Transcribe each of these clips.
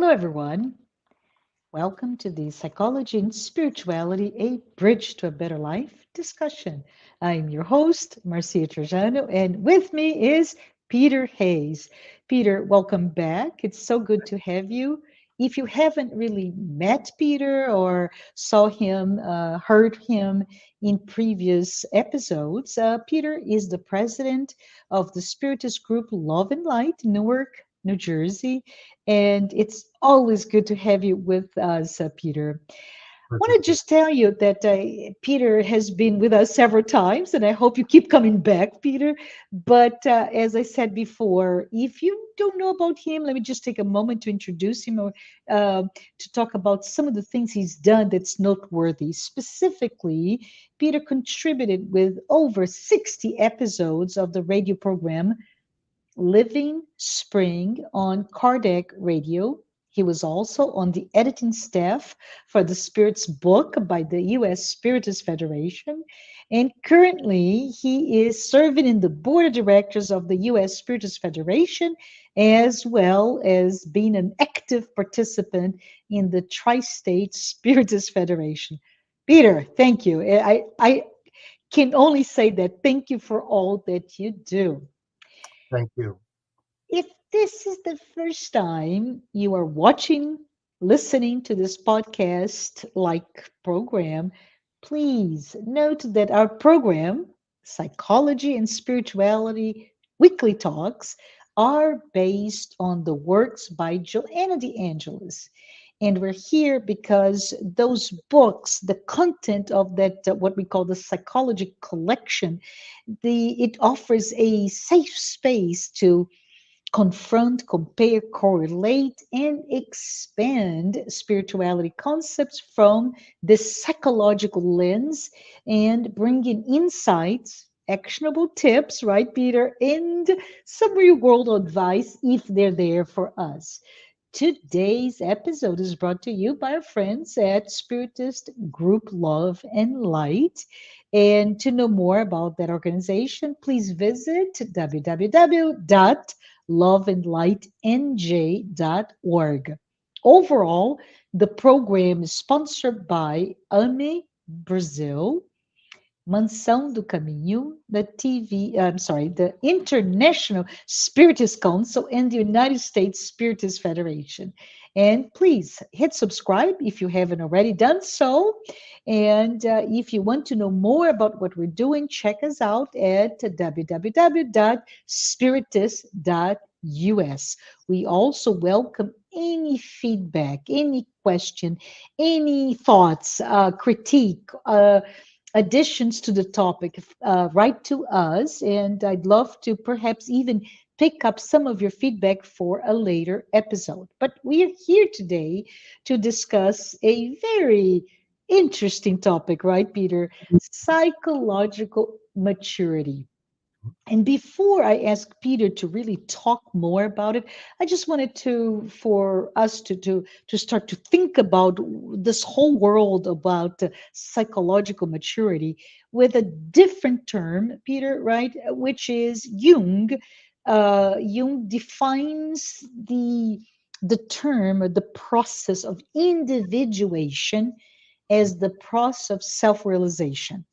Hello, everyone. Welcome to the Psychology and Spirituality, a Bridge to a Better Life discussion. I'm your host, Marcia Trajano, and with me is Peter Hayes. Peter, welcome back. It's so good to have you. If you haven't really met Peter or saw him, heard him in previous episodes, Peter is the president of the Spiritist group Love and Light, Newark, New Jersey. And it's always good to have you with us, Peter. I want to just tell you that Peter has been with us several times, and I hope you keep coming back, Peter. But as I said before, if you don't know about him, let me just take a moment to introduce him or to talk about some of the things he's done that's noteworthy. Specifically, Peter contributed with over 60 episodes of the radio program Living Spring on Kardec Radio. He was also on the editing staff for the Spirits book by the U.S. Spiritist Federation. And currently, he is serving in the board of directors of the U.S. Spiritist Federation, as well as being an active participant in the Tri State Spiritist Federation. Peter, thank you. I can only say that thank you for all that you do. Thank you. If this is the first time you are watching, listening to this podcast like program, please note that our program, Psychology and Spirituality Weekly Talks, are based on the works by Joanna de Angelis. And we're here because those books, the content of that, what we call the psychology collection, it offers a safe space to confront, compare, correlate, and expand spirituality concepts from this psychological lens and bring in insights, actionable tips, right, Peter, and some real world advice if they're there for us. Today's episode is brought to you by our friends at Spiritist Group Love and Light. And to know more about that organization, please visit www.loveandlightnj.org. Overall, the program is sponsored by AME Brazil, Mansão do Caminho, the International Spiritist Council, and the United States Spiritist Federation. And please hit subscribe if you haven't already done so. And if you want to know more about what we're doing, check us out at www.spiritist.us. We also welcome any feedback, any question, any thoughts, critique, additions to the topic, write to us, and I'd love to perhaps even pick up some of your feedback for a later episode. But we are here today to discuss a very interesting topic, right, Peter? Psychological maturity. And before I ask Peter to really talk more about it, I just wanted for us to start to think about this whole world about psychological maturity with a different term, Peter, right? Which is Jung. Jung defines the term or the process of individuation as the process of self-realization.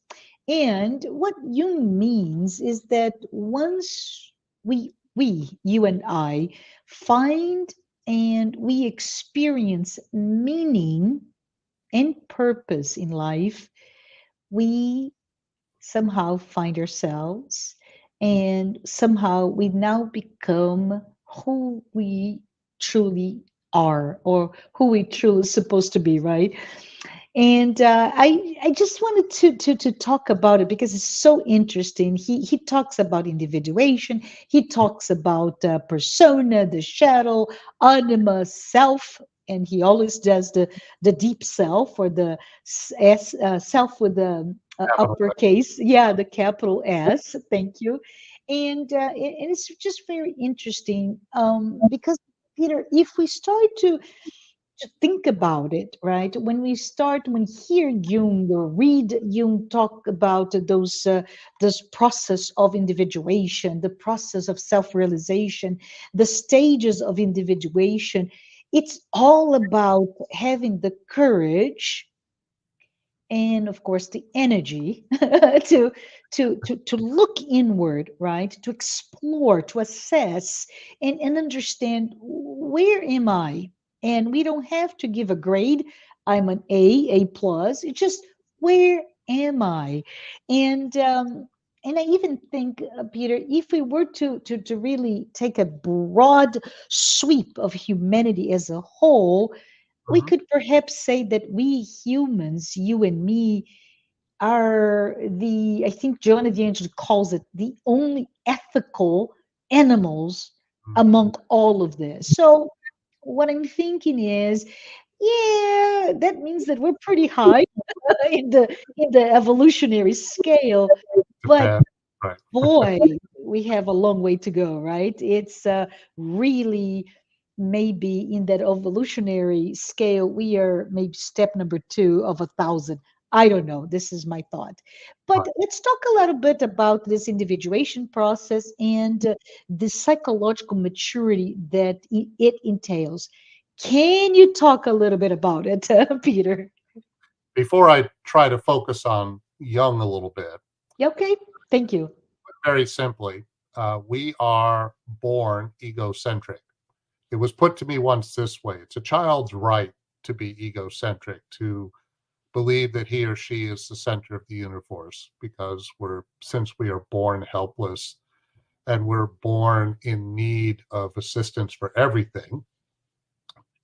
And what Jung means is that once you and I, find and we experience meaning and purpose in life, we somehow find ourselves and somehow we now become who we truly are or who we truly supposed to be, right? And I just wanted to talk about it because it's so interesting. He talks about individuation. He talks about persona, the shadow, anima, self, and he always does the deep self or the self with the Capital. uppercase. Yeah, the capital S. Thank you. And it's just very interesting because Peter, if we start to think about it, right? When hear Jung or read Jung talk about those process of individuation, the process of self-realization, the stages of individuation, It's all about having the courage and of course the energy to to look inward, right, to explore, to assess, and understand where am I. And we don't have to give a grade. I'm an A plus. It's just where am I. And I even think, Peter, if we were to really take a broad sweep of humanity as a whole, we Mhm. could perhaps say that we humans, you and me, are the, I think Joanna de Angelis calls it the only ethical animals Mhm. among all of this. So what I'm thinking is, yeah, that means that we're pretty high in the evolutionary scale. But Japan, right. boy, we have a long way to go, right? It's really maybe in that evolutionary scale, we are maybe step number two of 1,000. I don't know. This is my thought. But Right. let's talk a little bit about this individuation process and the psychological maturity that it entails. Can you talk a little bit about it, Peter? Before I try to focus on Jung a little bit, Yeah, okay, thank you. very simply, we are born egocentric. It was put to me once this way: it's a child's right to be egocentric, to believe that he or she is the center of the universe, because since we are born helpless and we're born in need of assistance for everything,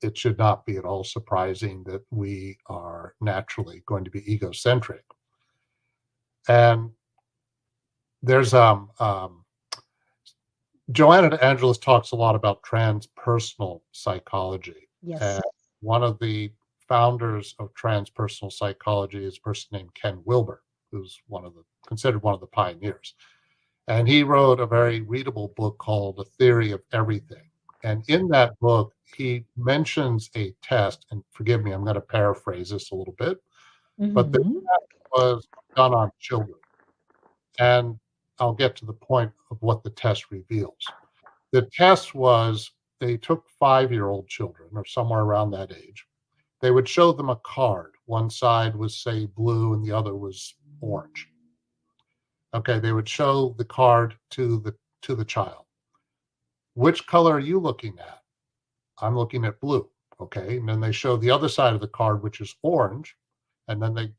it should not be at all surprising that we are naturally going to be egocentric. And there's Joanna de Angelis talks a lot about transpersonal psychology. Yes. And one of the founders of transpersonal psychology is a person named Ken Wilber, who's considered one of the pioneers. And he wrote a very readable book called The Theory of Everything. And in that book, he mentions a test, and forgive me, I'm going to paraphrase this a little bit, but this Hmm. was done on children. And I'll get to the point of what the test reveals. The test was, they took 5-year-old children or somewhere around that age. They would show them a card. One side was, say, blue and the other was orange. Okay, they would show the card to the child. Which color are you looking at? I'm looking at blue. Okay, and then they show the other side of the card, which is orange, and then they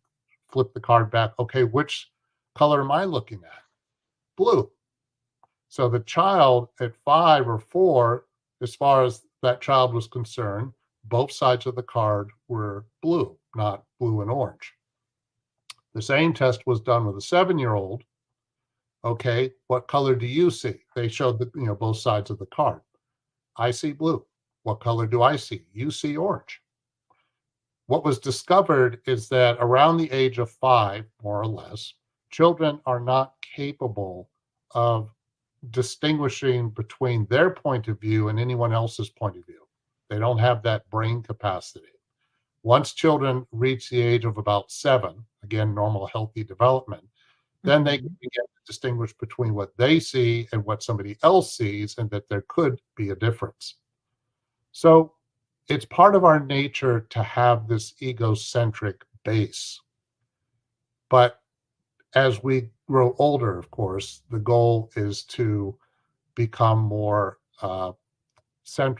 flip the card back. Okay, which color am I looking at? Blue. So the child at 5 or 4, as far as that child was concerned, both sides of the card were blue, not blue and orange. The same test was done with a 7-year-old. Okay, what color do you see? They showed both sides of the card. I see blue. What color do I see? You see orange. What was discovered is that around the age of 5, more or less, children are not capable of distinguishing between their point of view and anyone else's point of view. They don't have that brain capacity. Once children reach the age of about 7, again, normal, healthy development, then they can Hmm. begin to distinguish between what they see and what somebody else sees, and that there could be a difference. So it's part of our nature to have this egocentric base. But as we grow older, of course, the goal is to become more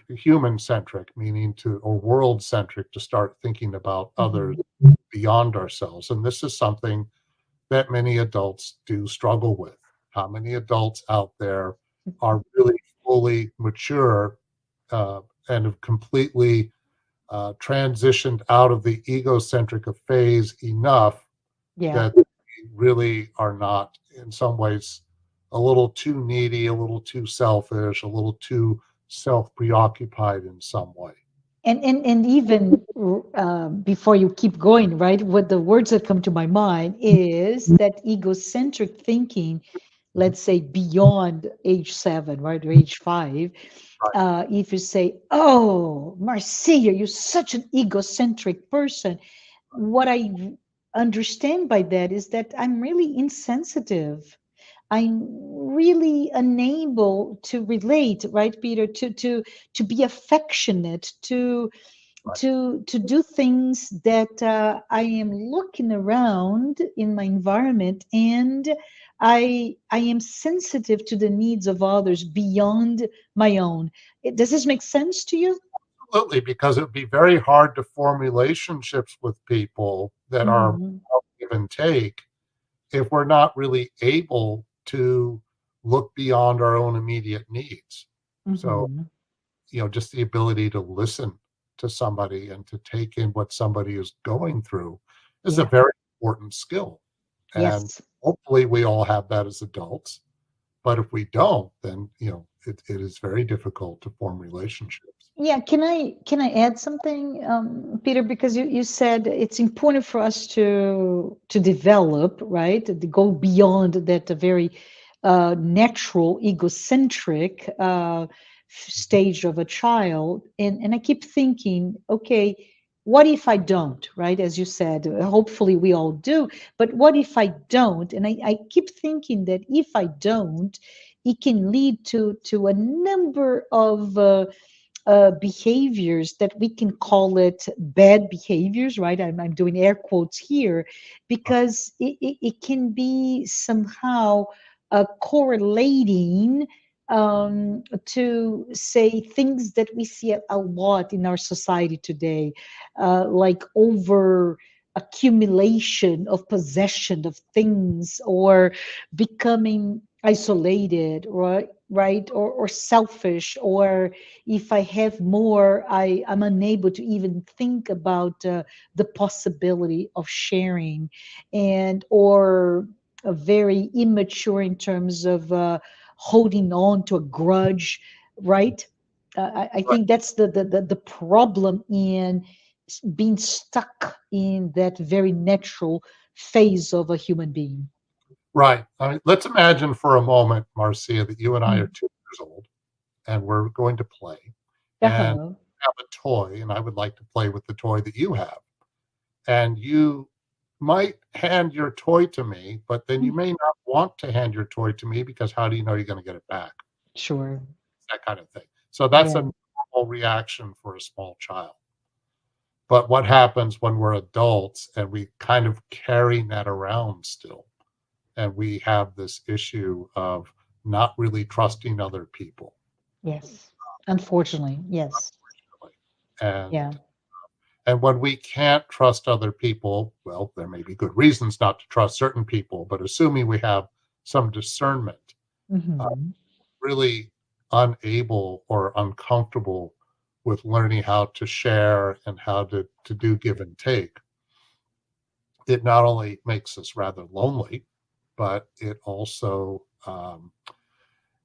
human centric, meaning or world centric, to start thinking about others Hmm. beyond ourselves. And this is something that many adults do struggle with. How many adults out there are really fully mature and have completely transitioned out of the egocentric phase enough Yeah. that they really are not, in some ways, a little too needy, a little too selfish, a little too self preoccupied in some way. And even before you keep going, right? What the words that come to my mind is that egocentric thinking, Mhm. let's say beyond age 7, right, or age 5. Right. If you say, "Oh, Marcia, you're such an egocentric person," what I understand by that is that I'm really insensitive. I'm really unable to relate, right, Peter, to be affectionate, Right. to do things that I am looking around in my environment, and I am sensitive to the needs of others beyond my own. Does this make sense to you? Absolutely, because it would be very hard to form relationships with people that are Hmm. give and take if we're not really able to look beyond our own immediate needs. So, Hmm. just the ability to listen to somebody and to take in what somebody is going through is a Yeah. very important skill. And Yes. hopefully we all have that as adults. But if we don't, then, it is very difficult to form relationships. Yeah, can I add something, Peter? Because you said it's important for us to develop, right? To go beyond that very natural, egocentric Mhm. stage of a child, and I keep thinking, okay, what if I don't, right? As you said, hopefully we all do, but what if I don't? And I keep thinking that if I don't, it can lead to a number of behaviors that we can call it bad behaviors, right? I'm doing air quotes here because it can be somehow correlating to say things that we see a lot in our society today, like over accumulation of possession of things, or becoming isolated, right, or selfish, or if I have more, I'm unable to even think about the possibility of sharing, and or very immature in terms of holding on to a grudge, right? I Right. think that's the problem in being stuck in that very natural phase of a human being. Right. I mean, let's imagine for a moment, Marcia, that you and I are Mm. 2 years old and we're going to play and Uh-huh. have a toy, and I would like to play with the toy that you have. And you might hand your toy to me, but then you Mm. may not want to hand your toy to me because how do you know you're going to get it back? Sure. That kind of thing. So that's a Yeah. normal reaction for a small child. But what happens when we're adults and we kind of carry that around still? And we have this issue of not really trusting other people. Yes. Unfortunately, yes. Really. And Yeah. and when we can't trust other people, well, there may be good reasons not to trust certain people, but assuming we have some discernment, uh, Hmm. really unable or uncomfortable with learning how to share and how to do give and take, it not only makes us rather lonely, but it also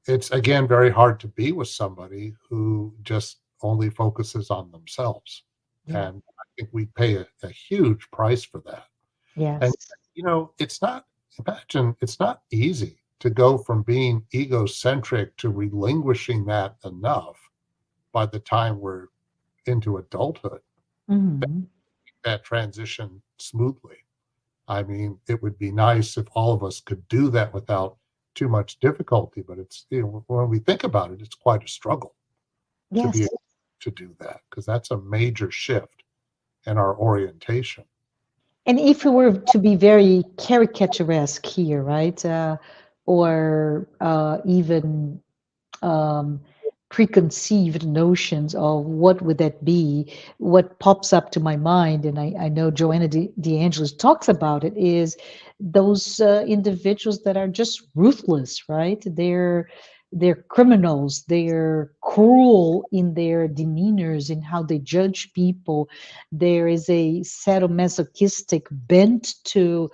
it's again very hard to be with somebody who just only focuses on themselves. Yeah. And I think we pay a huge price for that. And Yes. it's not imagine it's not easy to go from being egocentric to relinquishing that enough by the time we're into adulthood, Hmm. that transition smoothly. I mean, it would be nice if all of us could do that without too much difficulty, but it's, when we think about it, it's quite a struggle to be Yes. able to do that because that's a major shift in our orientation. And if we were to be very caricaturesque here, right, or even um, preconceived notions of what would that be, what pops up to my mind, and I know Joanna de Angelis talks about it, is those individuals that are just ruthless, right? They're criminals. They're cruel in their demeanors, in how they judge people. There is a sadomasochistic bent to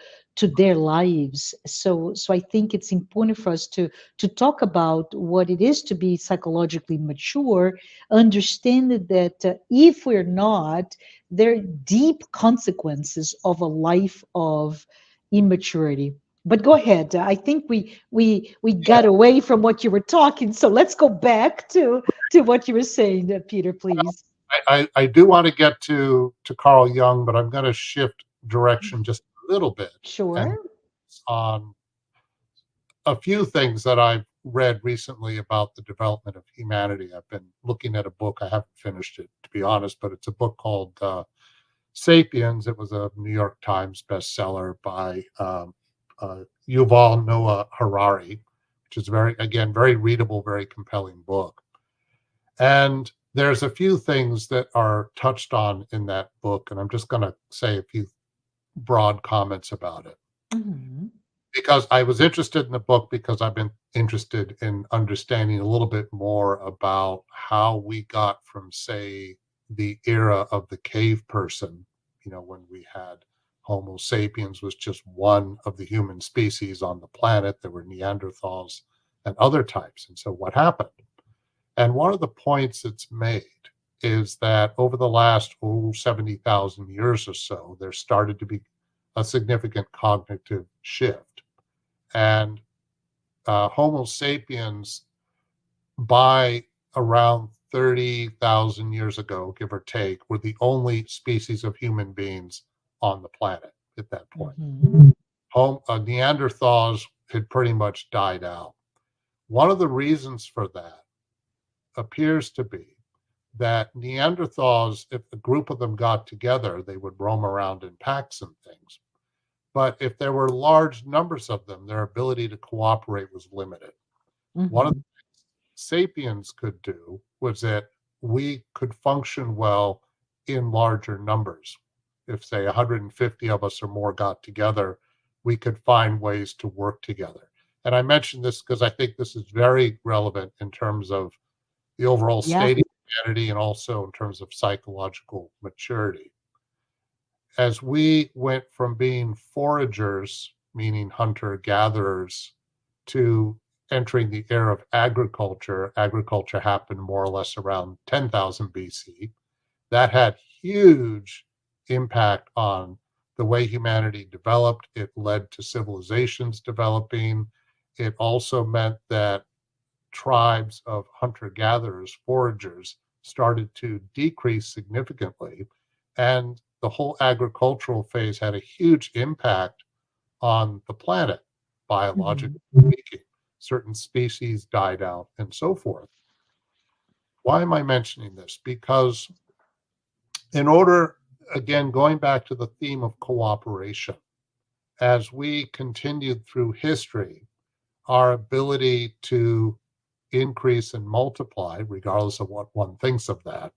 their lives. So I think it's important for us to talk about what it is to be psychologically mature, understand that if we're not, there are deep consequences of a life of immaturity. But go ahead. I think we got Yeah, away from what you were talking, so let's go back to what you were saying, Peter, please. I do want to get to Carl Jung, but I'm going to shift direction just a little bit and Sure. on a few things that I've read recently about the development of humanity. I've been looking at a book. I haven't finished it, to be honest, but it's a book called Sapiens. It was a New York Times bestseller by Yuval Noah Harari, which is very, again, very readable, very compelling book. And there's a few things that are touched on in that book, and I'm just going to say a few broad comments about it. Hmm. Because I was interested in the book because I've been interested in understanding a little bit more about how we got from, say, the era of the cave person, when we had Homo sapiens was just one of the human species on the planet. There were Neanderthals and other types. And so what happened? And one of the points that's made is that over the last 70,000 years or so, there started to be a significant cognitive shift. And Homo sapiens, by around 30,000 years ago, give or take, were the only species of human beings on the planet at that point. Hmm. Neanderthals had pretty much died out. One of the reasons for that appears to be that Neanderthals, if a group of them got together, they would roam around in packs and things. But if there were large numbers of them, their ability to cooperate was limited. One of Hmm. the things sapiens could do was that we could function well in larger numbers. If, say, 150 of us or more got together, we could find ways to work together. And I mention this because I think this is very relevant in terms of the overall Yeah. state of humanity and also in terms of psychological maturity. As we went from being foragers, meaning hunter gatherers, to entering the era of agriculture, agriculture happened more or less around 10,000 BC. That had huge impact on the way humanity developed. It led to civilizations developing. It also meant that tribes of hunter gatherers, foragers, started to decrease significantly. And the whole agricultural phase had a huge impact on the planet, Hmm. biologically speaking. Certain species died out and so forth. Why am I mentioning this? Because, in order, again, going back to the theme of cooperation, as we continued through history, our ability to increase and multiply, regardless of what one thinks of that,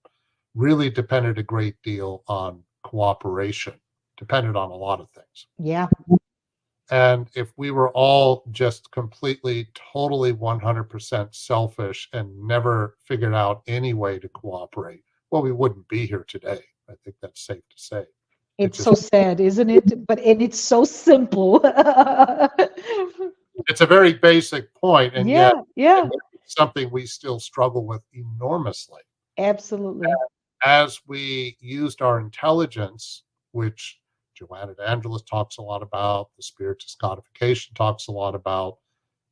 really depended a great deal on cooperation, depended on a lot of things. Yeah. And if we were all just completely, totally 100% selfish and never figured out any way to cooperate, well, we wouldn't be here today. I think that's safe to say. It It's just, so sad, isn't it? But and it's so simple. it's a very basic point, and yet Yeah, yeah, it's something we still struggle with enormously. absolutely. As we used our intelligence, which Joanna de Angelis talks a lot about, the Spiritus codification talks a lot about,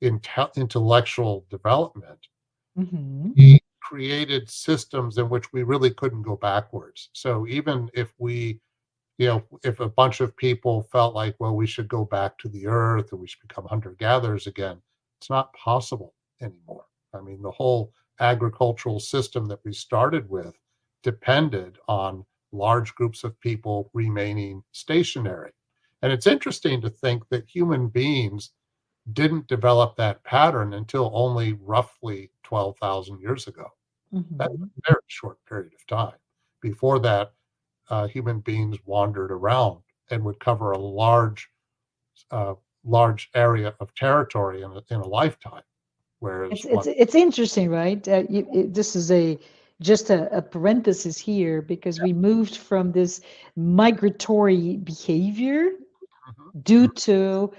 intellectual development, Hmm. we created systems in which we really couldn't go backwards. So even if if a bunch of people felt like, well, we should go back to the earth or we should become hunter gatherers again, it's not possible anymore. I mean, the whole agricultural system that we started with depended on large groups of people remaining stationary. And it's interesting to think that human beings didn't develop that pattern until only roughly 12,000 years ago. That's Hmm. a very short period of time. Before that, human beings wandered around and would cover a uh, large area of territory in a lifetime. It's Whereas it's it's interesting, right? This is a just a parenthesis here because we moved from this migratory behavior Mhm, due mhm, to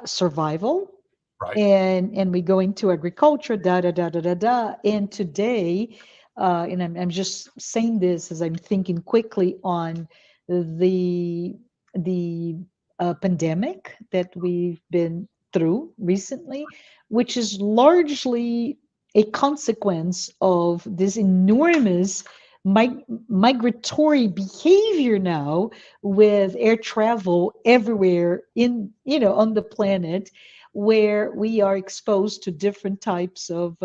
survival, right, and we go into agriculture, da da da da da da. And today, and I'm just saying this as I'm thinking quickly on the the pandemic that we've been through recently, which is largely a consequence of this enormous migratory behavior now with air travel everywhere in on the planet, where we are exposed to different types of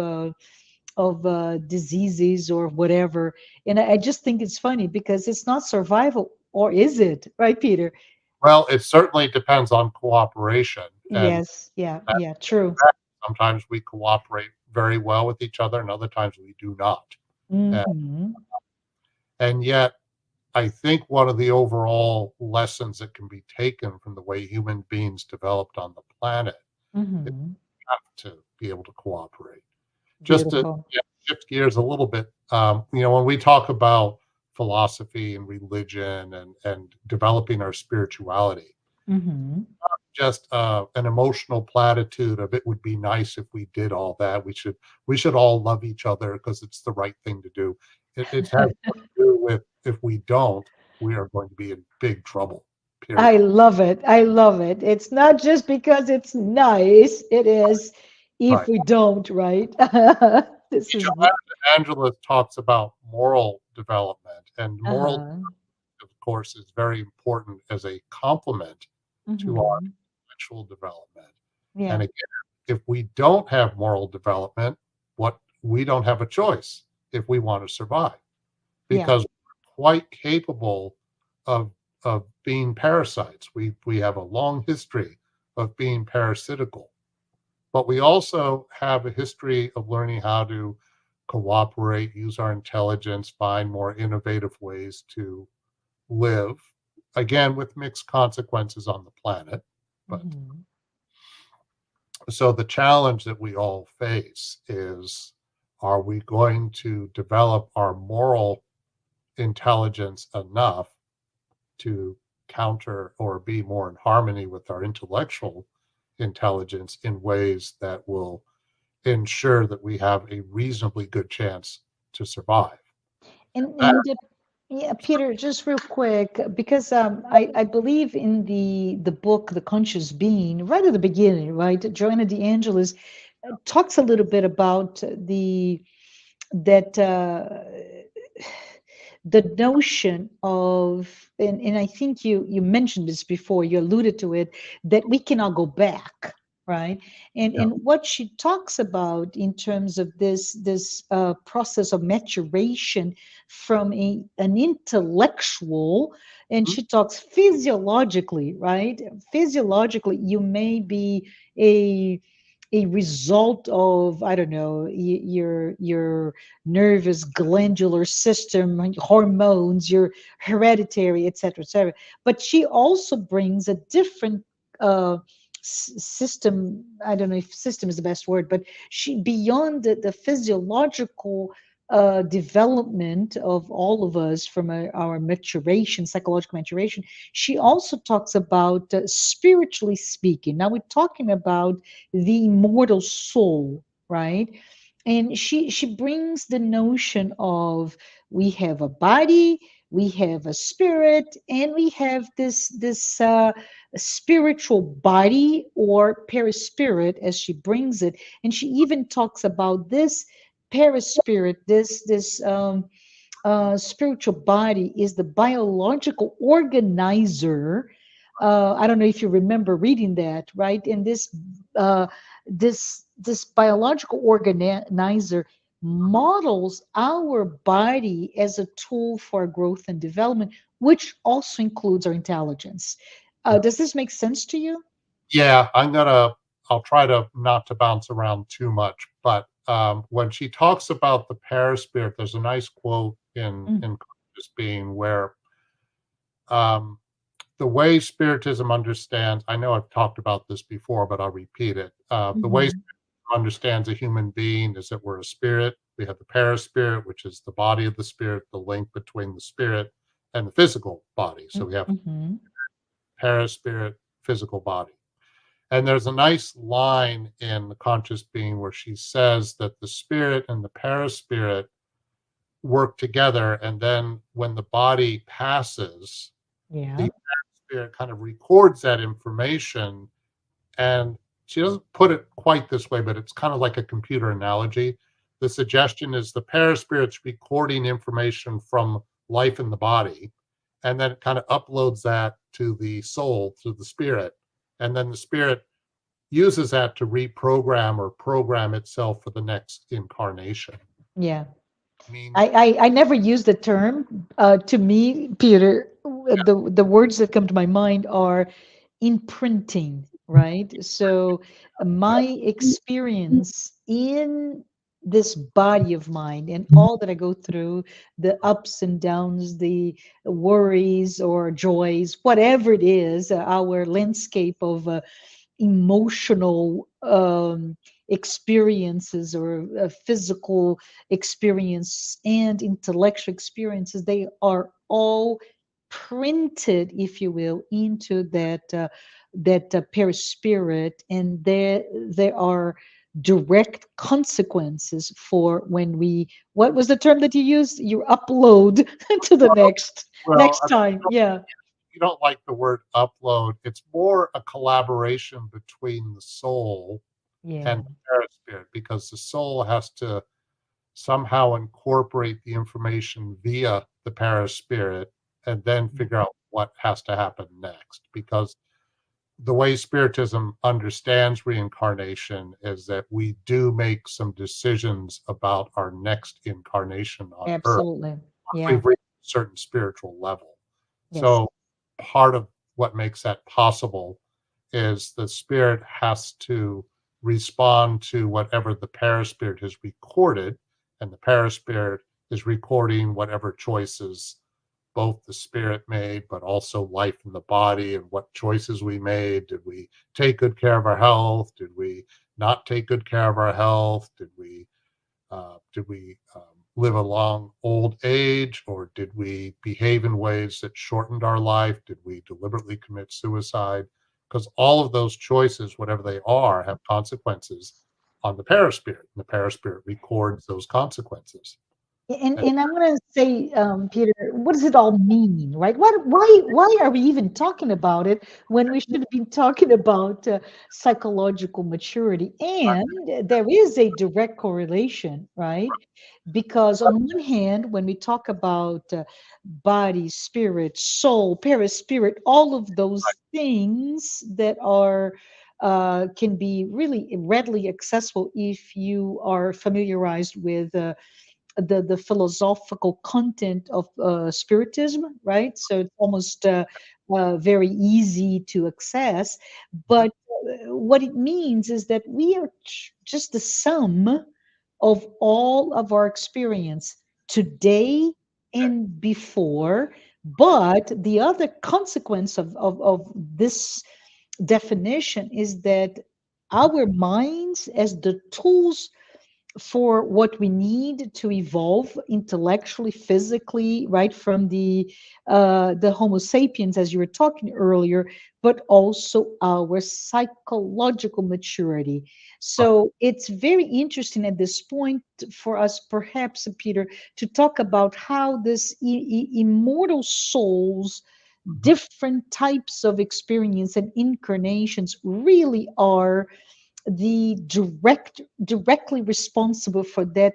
diseases or whatever. And I just think it's funny because it's not survival, or is it? Right, Peter? Well, it certainly depends on cooperation, and Yes. Yeah. that Yeah. True. sometimes we cooperate very well with each other, and other times we do not. And, Mm-hmm. and yet, I think one of the overall lessons that can be taken from the way human beings developed on the planet is Mm-hmm. to be able to cooperate. Just to, Beautiful. yeah, shift gears a little bit, when we talk about philosophy and religion and developing our spirituality, Mm-hmm. just an emotional platitude of it would be nice if we did all that. We should all love each other because it's the right thing to do. It has more to do with if we don't, we are going to be in big trouble. I Period. love it. I love it. It's not just because it's nice. It is if Right. we don't, right? This is Joanna de Angelis talks about moral development, and moral, uh-huh. of course, is very important as a complement to our Mm-hmm. intellectual development. Yeah. And again, if we don't have moral development, what we don't have a choice if we want to survive, Yeah. because we're quite capable of being parasites. We have a long history of being parasitical, but we also have a history of learning how to cooperate, use our intelligence, find more innovative ways to live, again with mixed consequences on the planet. But Mm-hmm. so the challenge that we all face is, are we going to develop our moral intelligence enough to counter or be more in harmony with our intellectual intelligence in ways that will ensure that we have a reasonably good chance to survive? That, And yeah, Peter, just real quick, because I believe in the book The Conscious Being, right at the beginning, right? Joanna de Angelis talks a little bit about the that the notion of, and I think you mentioned this before, you alluded to it, that we cannot go back, right? yeah. And what she talks about in terms of this process of maturation from an intellectual, and Mhm. she talks physiologically, right? Physiologically, you may be a a result of, I don't know, your nervous glandular system, hormones, your hereditary, etc., etc. But she also brings a different system. I don't know if system is the best word, but she, beyond the physiological development of all of us from our maturation, psychological maturation, she also talks about spiritually speaking. Now we're talking about the immortal soul, right? And she brings the notion of, we have a body, we have a spirit, and we have this spiritual body, or perispirit as she brings it. And she even talks about this perispirit, this spiritual body is the biological organizer. I don't know if you remember reading that, right? And uh, this biological organizer models our body as a tool for growth and development, which also includes our intelligence. Yeah. Does this make sense to you? Yeah, I'll try to not to bounce around too much, but when she talks about the paraspirit, there's a nice quote Mm, in Conscious Being where um, the way Spiritism understands, I know I've talked about this before, but I'll repeat it. The way mhm, Spiritism understands a human being is that we're a spirit. We have the paraspirit, which is the body of the spirit, the link between the spirit and the physical body. So mm, we have mhm. paraspirit, physical body. And there's a nice line in The Conscious Being where she says that the spirit and the paraspirit work together. And then when the body passes, Yeah. the spirit kind of records that information. And she doesn't put it quite this way, but it's kind of like a computer analogy. The suggestion is the paraspirit's recording information from life in the body, and then it kind of uploads that to the soul, to the spirit. And then the spirit uses that to reprogram or program itself for the next incarnation. Yeah. I mean, I never use the term. To me, Peter, the words that come to my mind are imprinting, right? So my experience in this body of mine and all that I go through, the ups and downs, the worries or joys, whatever it is, our landscape of emotional experiences or physical experience and intellectual experiences, they are all printed, if you will, into that perispirit, and there are direct consequences for when we, what was the term that you used, you upload to the well, next time. Yeah, you don't like the word upload. It's more a collaboration between the soul and yeah, the perispirit, because the soul has to somehow incorporate the information via the perispirit and then figure out what has to happen next. Because the way Spiritism understands reincarnation is that we do make some decisions about our next incarnation on Earth absolutely. once Yeah, we've reached a certain spiritual level. yes. So, part of what makes that possible is the spirit has to respond to whatever the paraspirit has recorded, and the paraspirit is recording whatever choices both the spirit made, but also life in the body and what choices we made. Did we take good care of our health? Did we not take good care of our health? Did we live a long old age, or did we behave in ways that shortened our life? Did we deliberately commit suicide? Because all of those choices, whatever they are, have consequences on the paraspirit, and the paraspirit records those consequences. And And I want to say, Peter, what does it all mean, right? Why are we even talking about it when we should be talking about psychological maturity? And there is a direct correlation, right? Because on one hand, when we talk about body, spirit, soul, perispirit, all of those things that are can be really readily accessible if you are familiarized with the philosophical content of spiritism, right? So it's almost very easy to access. But what it means is that we are just the sum of all of our experience today and before. But the other consequence of this definition is that our minds, as the tools for what we need to evolve intellectually, physically, right from the Homo sapiens, as you were talking earlier, but also our psychological maturity. So it's very interesting at this point for us, perhaps, Peter, to talk about how this immortal souls, different types of experience and incarnations really are the directly responsible for that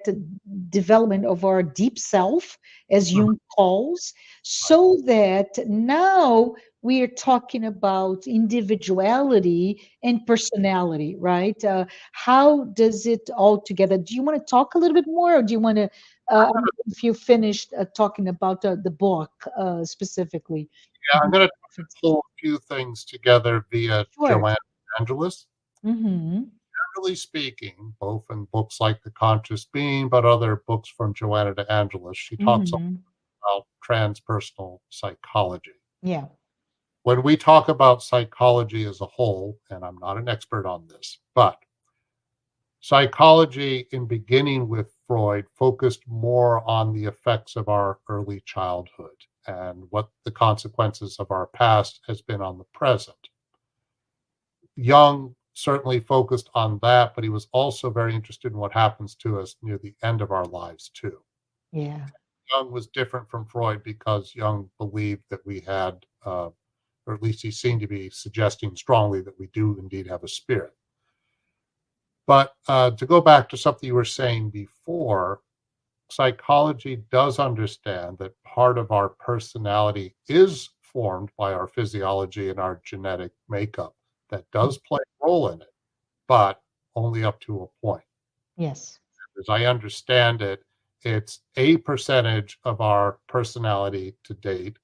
development of our deep self, as Mhm. Jung calls, Right. so that now we are talking about individuality and personality, right? How does it all together? Do you want to talk a little bit more, or do you want to, I don't know if you finished talking about the book specifically? Yeah, I'm going to pull a few things together via Sure. Joanna de Angelis. Mm-hmm. Generally speaking, both in books like The Conscious Being, but other books from Joanna de Angelis, she talks Mm-hmm. about transpersonal psychology. Yeah. When we talk about psychology as a whole, and I'm not an expert on this, but psychology, in beginning with Freud, focused more on the effects of our early childhood and what the consequences of our past has been on the present. Jung certainly focused on that, but he was also very interested in what happens to us near the end of our lives, too. Yeah. Jung was different from Freud because Jung believed that we had, or at least he seemed to be suggesting strongly that we do indeed have a spirit. But to go back to something you were saying before, psychology does understand that part of our personality is formed by our physiology and our genetic makeup. That does play a role in it. but only up to a point. Yes. As I understand it, it's a percentage of our personality to date,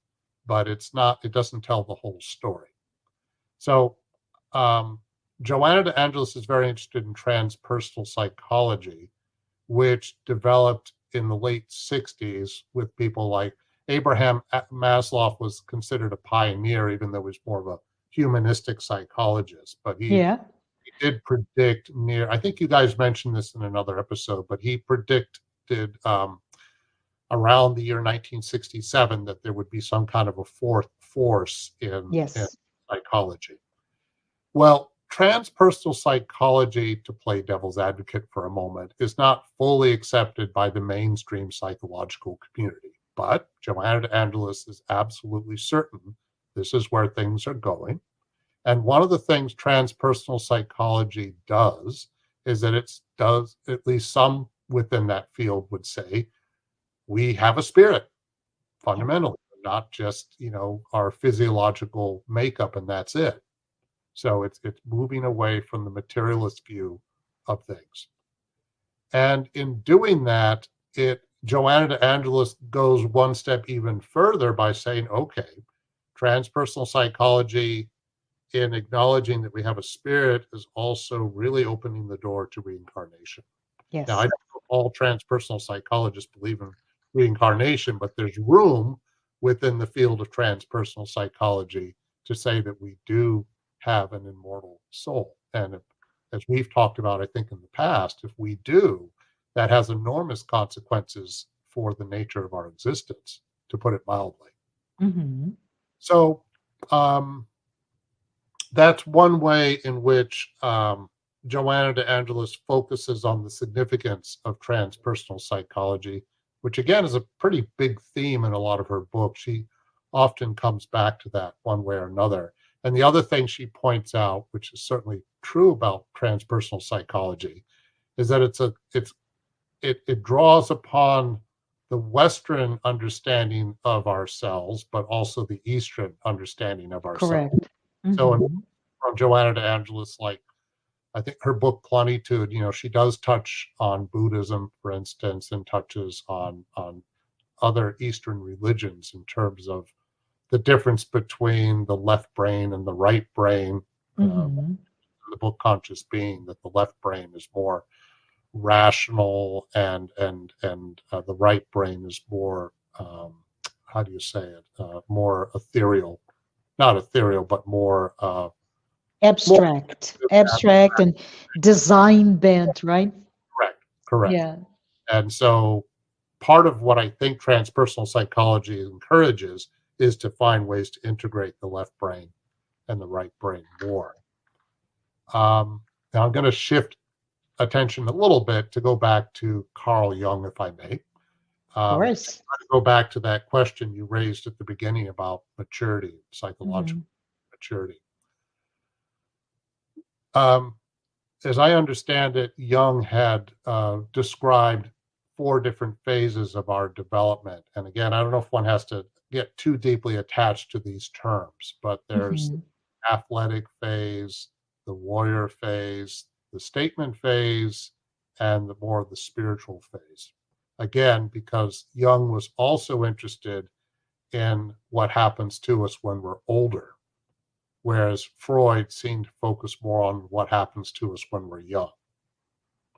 but it doesn't tell the whole story. So, um, Joanna de Angelis is very interested in transpersonal psychology, which developed in the late 60s with people like Abraham Maslow was considered a pioneer, even though he was more of a humanistic psychologist. But Yeah. he did predict I think you guys mentioned this in another episode, but he predicted around the year 1967 that there would be some kind of a fourth force in Yes. psychology. Well, transpersonal psychology, to play devil's advocate for a moment, is not fully accepted by the mainstream psychological community. But Joanna de Angelis is absolutely certain this is where things are going. And one of the things transpersonal psychology does is that it does, at least some within that field would say, we have a spirit Yep. fundamentally, not just, our physiological makeup and that's it. So it's moving away from the materialist view of things. And in doing that, Joanna de Angelis goes one step even further by saying, okay, transpersonal psychology, in acknowledging that we have a spirit, is also really opening the door to reincarnation. Now, I Yes. don't know if all transpersonal psychologists believe in reincarnation, but there's room within the field of transpersonal psychology to say that we do have an immortal soul. And as we've talked about, I think in the past, if we do, that has enormous consequences for the nature of our existence, to put it mildly. Mm-hmm. So, that's one way in which Joanna de Angelis focuses on the significance of transpersonal psychology, which again is a pretty big theme in a lot of her books. She often comes back to that one way or another. And the other thing she points out, which is certainly true about transpersonal psychology, is that it draws upon the Western understanding of ourselves, but also the Eastern understanding of ourselves. Correct. So Mm-hmm. from Joanna de Angelis, like I think her book Plenitude, she does touch on Buddhism, for instance, and touches on other Eastern religions in terms of the difference between the left brain and the right brain. Uh, Mm-hmm. the book Conscious Being, that the left brain is more rational and the right brain is more how do you say it, more ethereal, not ethereal, but more Abstract and design bent, right? correct, correct. Yeah. And so part of what I think transpersonal psychology encourages is to find ways to integrate the left brain and the right brain more. Now I'm going to shift attention a little bit to go back to Carl Jung, if I may. Of course. To go back to that question you raised at the beginning about maturity, Mm-hmm. psychological maturity. Um, as I understand it, Jung had described 4 different phases of our development. And again, I don't know if one has to get too deeply attached to these terms, but there's Mm-hmm. the athletic phase, the warrior phase, the statement phase, and the spiritual phase. Again, because Jung was also interested in what happens to us when we're older, whereas Freud seemed to focus more on what happens to us when we're young,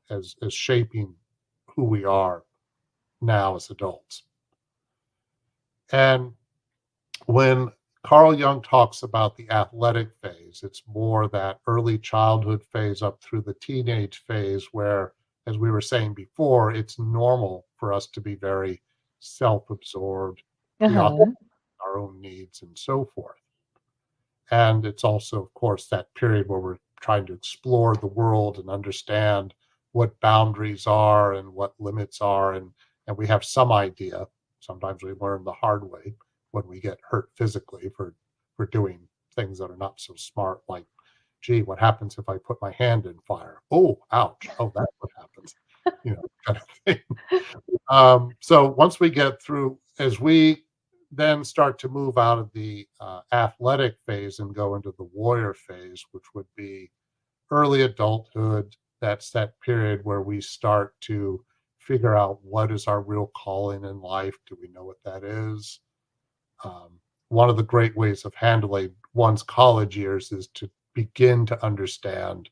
as shaping who we are now as adults. And when Carl Jung talks about the athletic phase, it's more that early childhood phase up through the teenage phase where, as we were saying before, it's normal for us to be very self-absorbed, preoccupied Uh-huh. with our own needs and so forth. And it's also, of course, that period where we're trying to explore the world and understand what boundaries are and what limits are. And we have some idea. Sometimes we learn the hard way when we get hurt physically for doing things that are not so smart, like, gee, what happens if I put my hand in fire? Oh, ouch. Oh, that's what happens. Kind of thing. So once we get through, as we then start to move out of the athletic phase and go into the warrior phase, which would be early adulthood, that's that period where we start to figure out what is our real calling in life. Do we know what that is? One of the great ways of handling one's college years is to begin to understand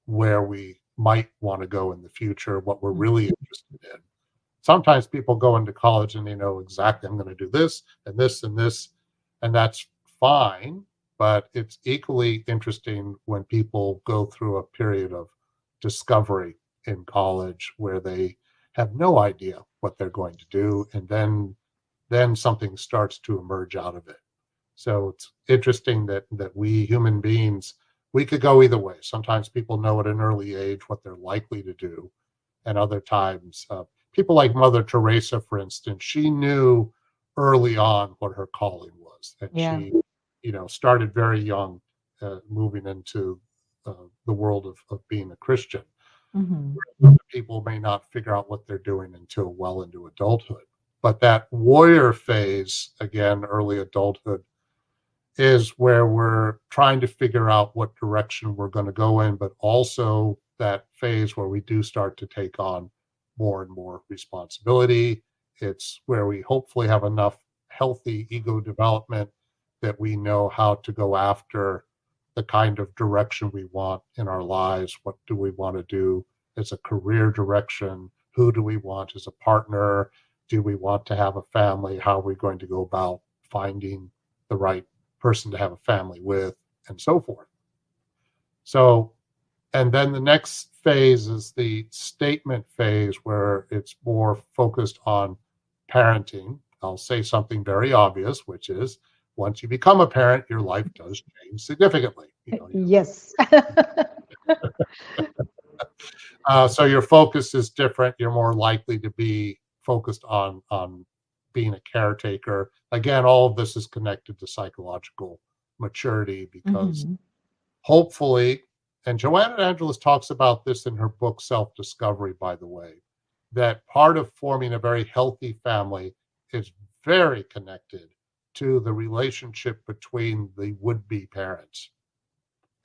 where we might want to go in the future, what we're really interested in. Sometimes people go into college and they know exactly, I'm going to do this and this and this, and that's fine. But it's equally interesting when people go through a period of discovery in college where they have no idea what they're going to do, and then something starts to emerge out of it. So it's interesting that we human beings, we could go either way. Sometimes people know at an early age what they're likely to do, and other times, people like Mother Teresa, for instance, she knew early on what her calling was, and Yeah. she, started very young, moving into the world of being a Christian. Hmm. Other people may not figure out what they're doing until well into adulthood. But that warrior phase, again, early adulthood, is where we're trying to figure out what direction we're going to go in, but also that phase where we do start to take on more and more responsibility. It's where we hopefully have enough healthy ego development that we know how to go after the kind of direction we want in our lives. What do we want to do as a career direction? Who do we want as a partner? Do we want to have a family? How are we going to go about finding the right person to have a family with, and so forth? So, and then the next phase is the statement phase, where it's more focused on parenting. I'll say something very obvious, which is once you become a parent, your life does change significantly. Yes. So your focus is different. You're more likely to be focused on being a caretaker. Again, all of this is connected to psychological maturity, because Hmm. hopefully, and Joanna de Angelis talks about this in her book Self Discovery, by the way, that part of forming a very healthy family is very connected to the relationship between the would-be parents.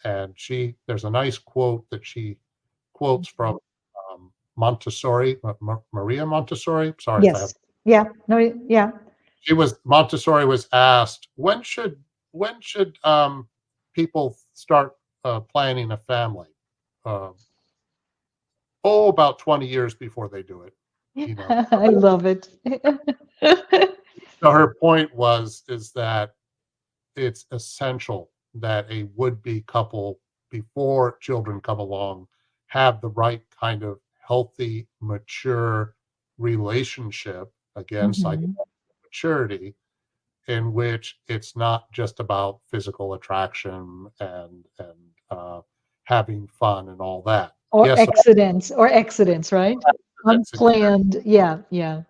And there's a nice quote that she quotes from Montessori, Maria Montessori. Sorry if I have. Yes. Yeah. No. Yeah. Montessori was asked, when should people start planning a family? Uh, about 20 years before they do it. You know, I love it. so her point is that it's essential that a would-be couple, before children come along, have the right kind of healthy, mature relationship, again, Hmm. psychological maturity, in which it's not just about physical attraction and having fun and all that. Or Yes, accidents, right? that's exactly. Unplanned. Yeah. Yeah.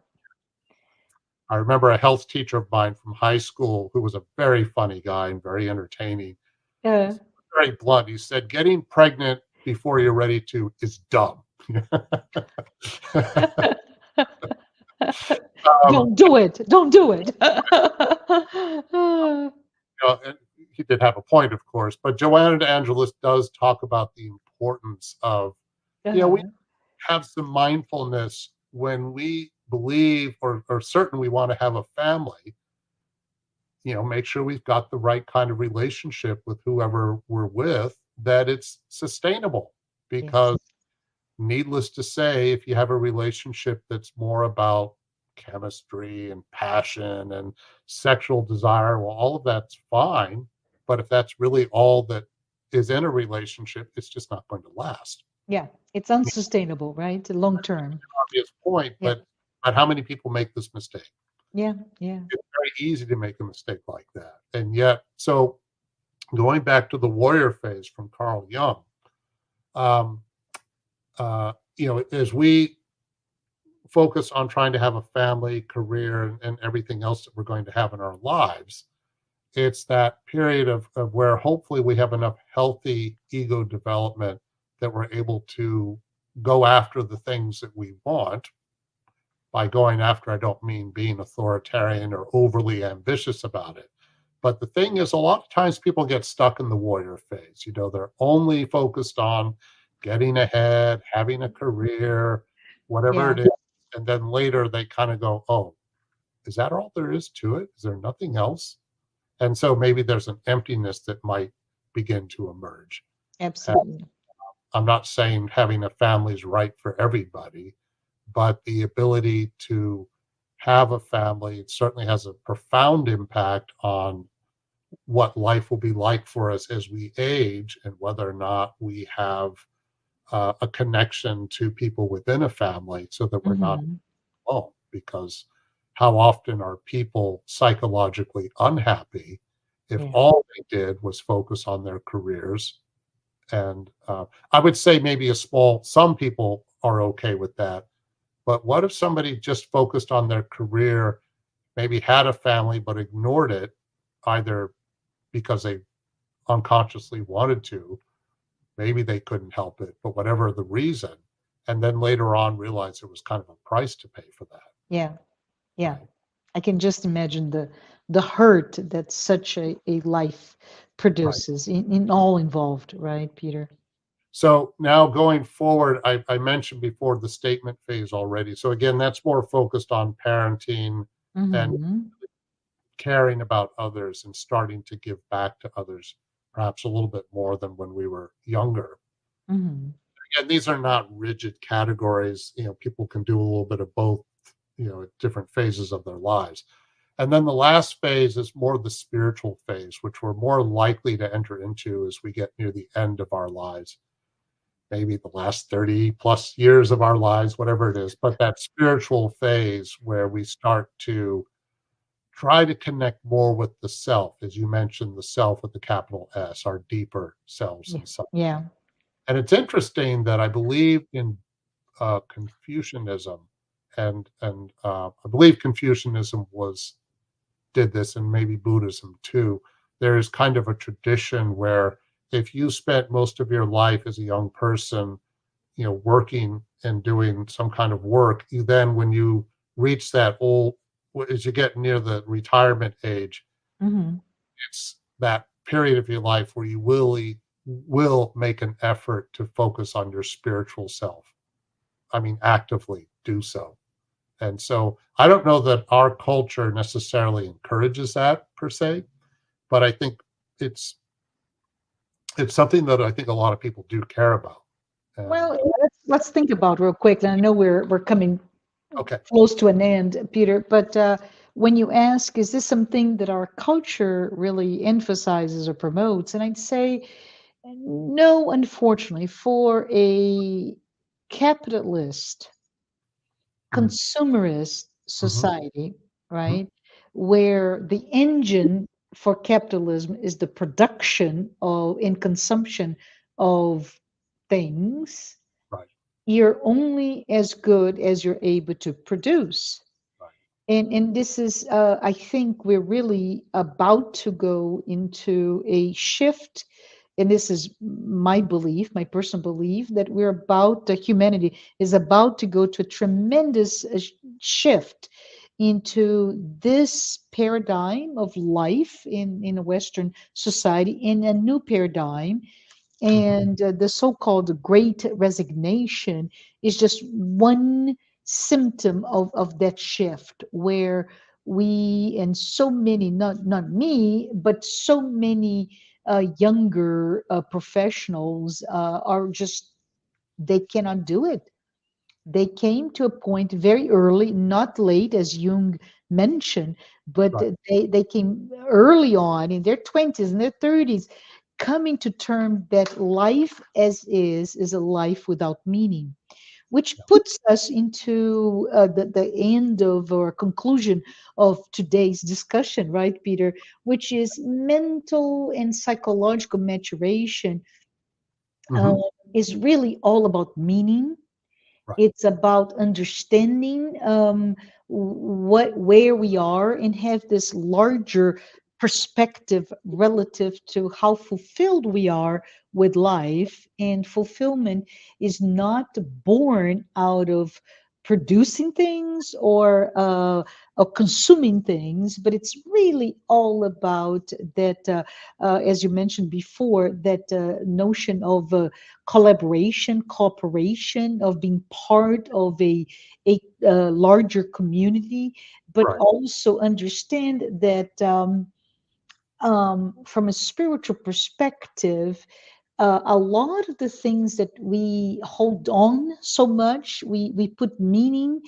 I remember a health teacher of mine from high school who was a very funny guy and very entertaining. Yeah. He's very blunt. He said, "Getting pregnant before you're ready to is dumb." um, Don't do it. Don't do it. and he did have a point, of course, but Joanna de Angelis does talk about the importance of, we Uh-huh. have some mindfulness when we believe or certain we want to have a family. Make sure we've got the right kind of relationship with whoever we're with, that it's sustainable. Yes. Because needless to say, if you have a relationship that's more about chemistry and passion and sexual desire, well, all of that's fine. But if that's really all that is in a relationship, it's just not going to last. Yeah. It's unsustainable, right? Long term. Obvious point, Yeah. but how many people make this mistake? Yeah. Yeah. It's very easy to make a mistake like that. And yet, so going back to the warrior phase from Carl Jung, um, as we focus on trying to have a family, career, and everything else that we're going to have in our lives, it's that period of where hopefully we have enough healthy ego development that we're able to go after the things that we want. By going after, I don't mean being authoritarian or overly ambitious about it, But the thing is, a lot of times people get stuck in the warrior phase. They're only focused on getting ahead, having a career, whatever Yeah, it is. And then later they kind of go, oh, is that all there is to it? Is there nothing else? And so maybe there's an emptiness that might begin to emerge. And absolutely. I'm not saying having a family is right for everybody, but the ability to have a family certainly has a profound impact on what life will be like for us as we age and whether or not we have a connection to people within a family so that we're not Hmm. alone. Because how often are people psychologically unhappy if Yeah. all they did was focus on their careers? And I would say maybe some people are okay with that. But what if somebody just focused on their career, maybe had a family, but ignored it, either because they unconsciously wanted to, maybe they couldn't help it, but whatever the reason, and then later on realized it was kind of a price to pay for that, Yeah. Yeah. right? I can just imagine the hurt that such a life Right. produces in all involved, right, Peter? So now going forward, I mentioned before the statement phase already. So again, that's more focused on parenting and Hmm. caring about others and starting to give back to others, perhaps a little bit more than when we were younger. Hmm. And these are not rigid categories. People can do a little bit of both, at different phases of their lives. And then the last phase is more the spiritual phase, which we're more likely to enter into as we get near the end of our lives, maybe the last 30 plus years of our lives, whatever it is. But that spiritual phase where we start to try to connect more with the self, as you mentioned, the self with the capital S, our deeper selves Yeah. inside. Yeah. And it's interesting that I believe in Confucianism, and I believe Confucianism was did this, and maybe Buddhism too. There is kind of a tradition where if you spent most of your life as a young person, working and doing some kind of work, you then, when you reach that old, as you get near the retirement age, Hmm. it's that period of your life where you will make an effort to focus on your spiritual self. I mean, actively do so. And so I don't know that our culture necessarily encourages that per se, but I think it's it's something that I think a lot of people do care about. And Well, let's think about real quick. And I know we're coming okay. close to an end, Peter, but when you ask, is this something that our culture really emphasizes or promotes? And I'd say no, unfortunately, for a capitalist, Mm, consumerist mhm, society, mhm, right, where the engine for capitalism is the production of and consumption of things, right, you're only as good as you're able to produce. right. And this is, I think we're really about to go into a shift. And this is my belief, my personal belief, that humanity is about to go to a tremendous shift into this paradigm of life in a Western society, in a new paradigm. Mhm, And the so-called great resignation is just one symptom of that shift where we and so many, not me, but so many younger professionals are just, they cannot do it. They came to a point very early, not late, as Jung mentioned, but right, they came early on in their 20s and their 30s, coming to term that life as is a life without meaning, which yeah, puts us into the end of or conclusion of today's discussion, right, Peter? Which is mental and psychological maturation uh, mhm, is really all about meaning. right, It's about understanding where we are and have this larger perspective relative to how fulfilled we are with life. And fulfillment is not born out of producing things or consuming things, but it's really all about that, as you mentioned before, that notion of collaboration, cooperation, of being part of a larger community, but Right. also understand that from a spiritual perspective, a lot of the things that we hold on so much, we put meaning,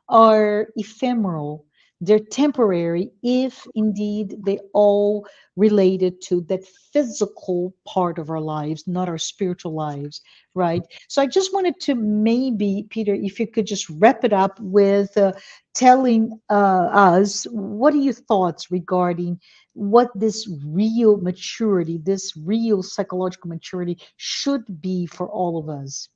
are ephemeral. They're temporary if indeed they all related to that physical part of our lives, not our spiritual lives, right? So I just wanted to maybe, Peter, if you could just wrap it up with telling us what are your thoughts regarding what this real maturity, this real psychological maturity should be for all of us.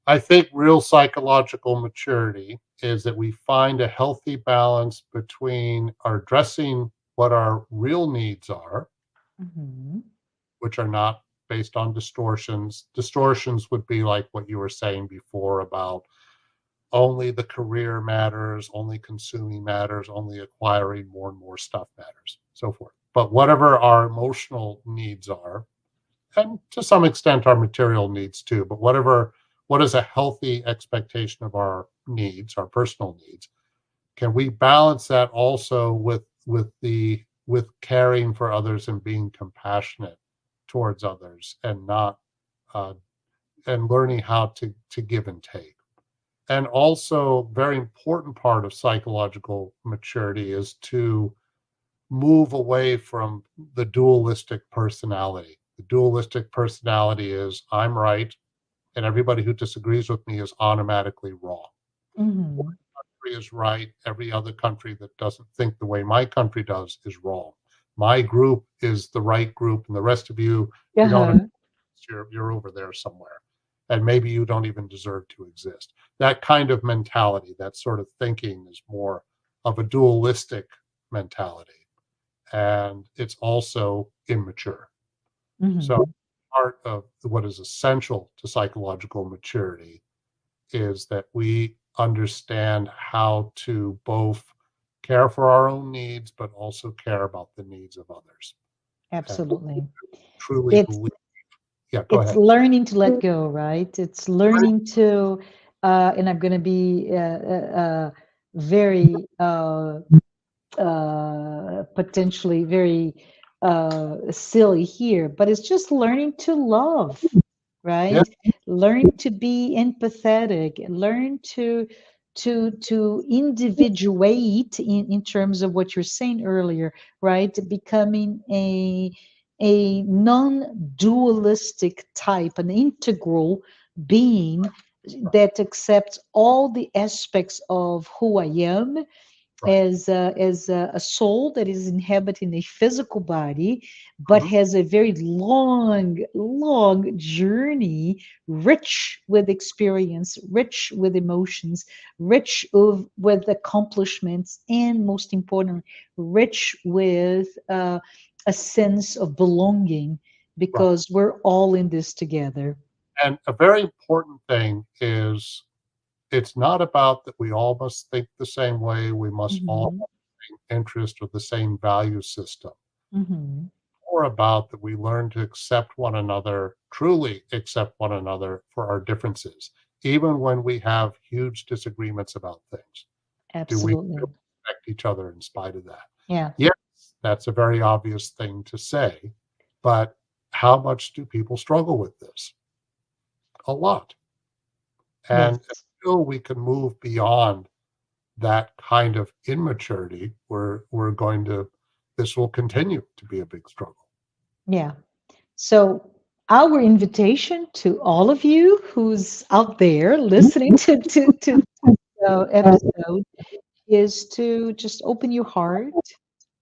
I think real psychological maturity is that we find a healthy balance between our addressing what our real needs are, Hmm. which are not based on distortions. Distortions would be like what you were saying before about only the career matters, only consuming matters, only acquiring more and more stuff matters, so forth. But whatever our emotional needs are, and to some extent our material needs too, but what is a healthy expectation of our needs, our personal needs, can we balance that also with caring for others and being compassionate towards others and not uh, and learning how to give and take. And also, very important part of psychological maturity is to move away from the dualistic personality. The dualistic personality is I'm right, and everybody who disagrees with me is automatically wrong. Hmm. Country is right. Every other country that doesn't think the way my country does is wrong. My group is the right group, and the rest of you, you don't Uh-huh. you're over there somewhere, and maybe you don't even deserve to exist. That kind of mentality, that sort of thinking, is more of a dualistic mentality, and it's also immature. So Hmm. part of what is essential to psychological maturity is that we understand how to both care for our own needs but also care about the needs of others, and Absolutely. truly It's believe. Yeah, go it's ahead. learning to let go, right? It's learning to, and I'm going to be very potentially very silly here, but it's just learning to love, Yeah, right? Learn to be empathetic, learn to individuate in terms of what you're saying earlier, right? Becoming a non-dualistic type, an integral being that accepts all the aspects of who I am right. as a soul that is inhabiting a physical body, but Mhm. has a very long journey, rich with experience, rich with emotions, rich with accomplishments, and most importantly, rich with a sense of belonging, Right. because we're all in this together. And a very important thing is it's not about that we all must think the same way, we must all Hmm. have the same interest or the same value system. Hmm. More about that we learn to accept one another, truly accept one another for our differences, even when we have huge disagreements about things. Do we Absolutely. respect each other in spite of that? Yeah. Yes, that's a very obvious thing to say, but how much do people struggle with this? A lot. And Yes. until we can move beyond that kind of immaturity, we're going to this will continue to be a big struggle. Yeah. So, our invitation to all of you who's out there listening to the episode is to just open your heart,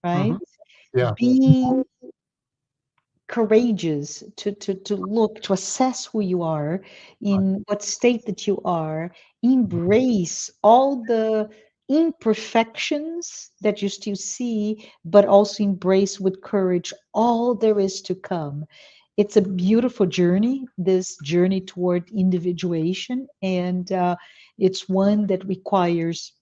right? Mhm. Yeah, Be courageous to look, to assess who you are, right. in what state that you are, embrace all the imperfections that you still see, but also embrace with courage all there is to come. it's a beautiful journey, this journey toward individuation, and it's one that requires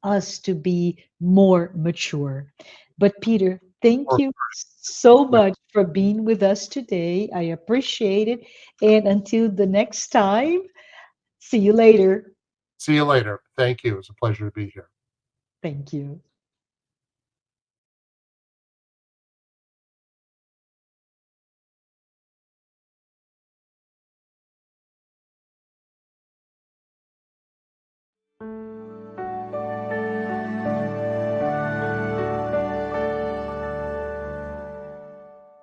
us to be more mature. But Peter, thank Or you so yeah. much for being with us today. I appreciate it. And until the next time, see you later. See you later. Thank you. It was a pleasure to be here. Thank you.